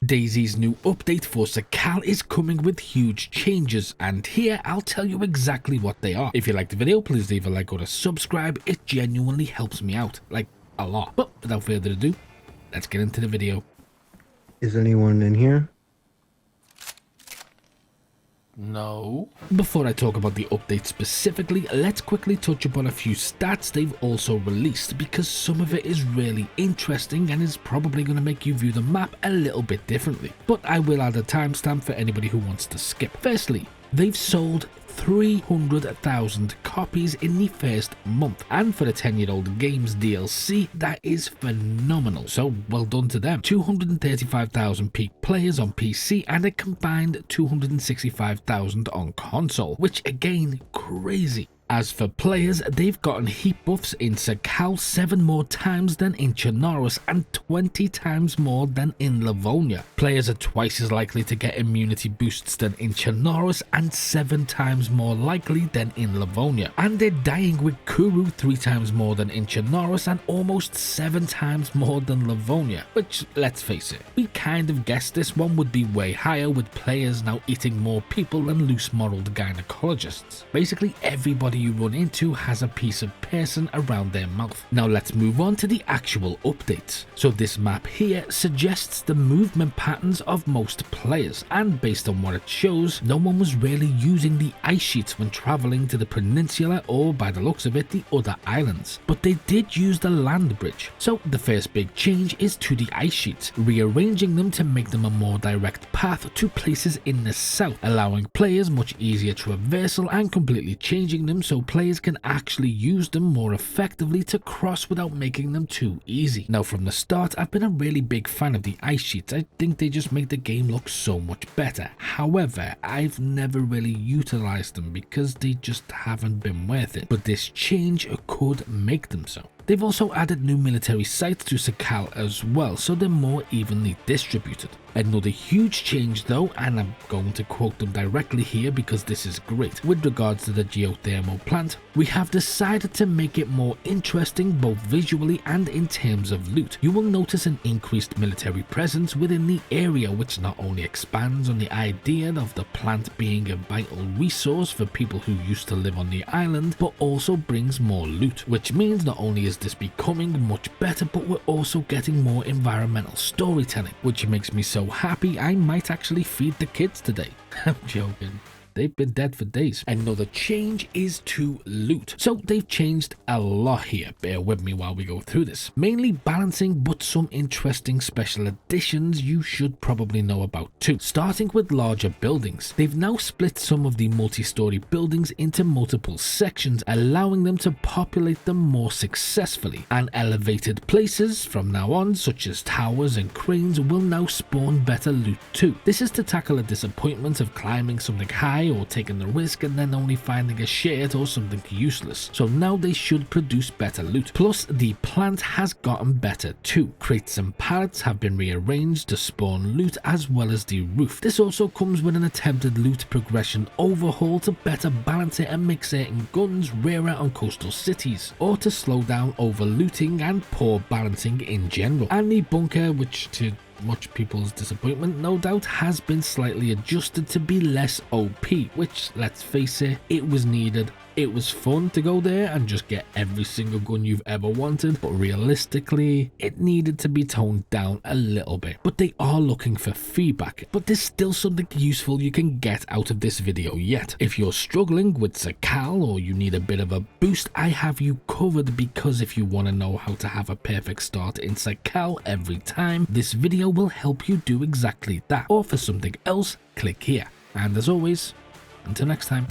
DayZ's new update for Sakhal is coming with huge changes, and here I'll tell you exactly what they are. If you liked the video, please leave a like or a subscribe. It genuinely helps me out, like a lot. But without further ado, let's get into the video. Is anyone in here? No. Before I talk about the update specifically, let's quickly touch upon a few stats they've also released, because some of it is really interesting and is probably going to make you view the map a little bit differently. But I will add a timestamp for anybody who wants to skip. Firstly, they've sold 300,000 copies in the first month, and for the 10-year-old game's DLC, that is phenomenal, so well done to them. 235,000 peak players on PC and a combined 265,000 on console, which again, crazy. As for players, they've gotten heat buffs in Sakhal 7 more times than in Chernarus and 20 times more than in Livonia. Players are twice as likely to get immunity boosts than in Chernarus and 7 times more likely than in Livonia. And they're dying with Kuru 3 times more than in Chernarus and almost 7 times more than Livonia, which, let's face it, we kind of guessed this one would be way higher, with players now eating more people than loose-moraled gynecologists. Basically everybody you run into has a piece of person around their mouth. Now let's move on to the actual updates. So this map here suggests the movement patterns of most players, and based on what it shows, no one was really using the ice sheets when traveling to the peninsula, or by the looks of it, the other islands. But they did use the land bridge. So the first big change is to the ice sheets, rearranging them to make them a more direct path to places in the south, allowing players much easier traversal and completely changing them so players can actually use them more effectively to cross without making them too easy. Now from the start, I've been a really big fan of the ice sheets. I think they just make the game look so much better. However, I've never really utilized them because they just haven't been worth it. But this change could make them so. They've also added new military sites to Sakhal as well, so they're more evenly distributed. Another huge change though, and I'm going to quote them directly here because this is great. With regards to the geothermal plant, we have decided to make it more interesting both visually and in terms of loot. You will notice an increased military presence within the area, which not only expands on the idea of the plant being a vital resource for people who used to live on the island, but also brings more loot, which means not only is this becoming much better, but we're also getting more environmental storytelling, which makes me so happy I might actually feed the kids today. I'm joking. They've been dead for days. Another change is to loot. So they've changed a lot here. Bear with me while we go through this. Mainly balancing, but some interesting special additions you should probably know about too. Starting with larger buildings. They've now split some of the multi-story buildings into multiple sections, allowing them to populate them more successfully. And elevated places from now on, such as towers and cranes, will now spawn better loot too. This is to tackle a disappointment of climbing something high or taking the risk and then only finding a shit or something useless. So now they should produce better loot. Plus the plant has gotten better too. Crates and pallets have been rearranged to spawn loot as well as the roof. This also comes with an attempted loot progression overhaul to better balance it and make certain guns rarer on coastal cities, or to slow down overlooting and poor balancing in general. And the bunker, which to much people's disappointment no doubt, has been slightly adjusted to be less OP, which, let's face it, it was needed. It was fun to go there and just get every single gun you've ever wanted, but realistically, it needed to be toned down a little bit. But they are looking for feedback, but there's still something useful you can get out of this video yet. If you're struggling with Sakhal or you need a bit of a boost, I have you covered, because if you want to know how to have a perfect start in Sakhal every time, this video will help you do exactly that. Or for something else, click here. And as always, until next time.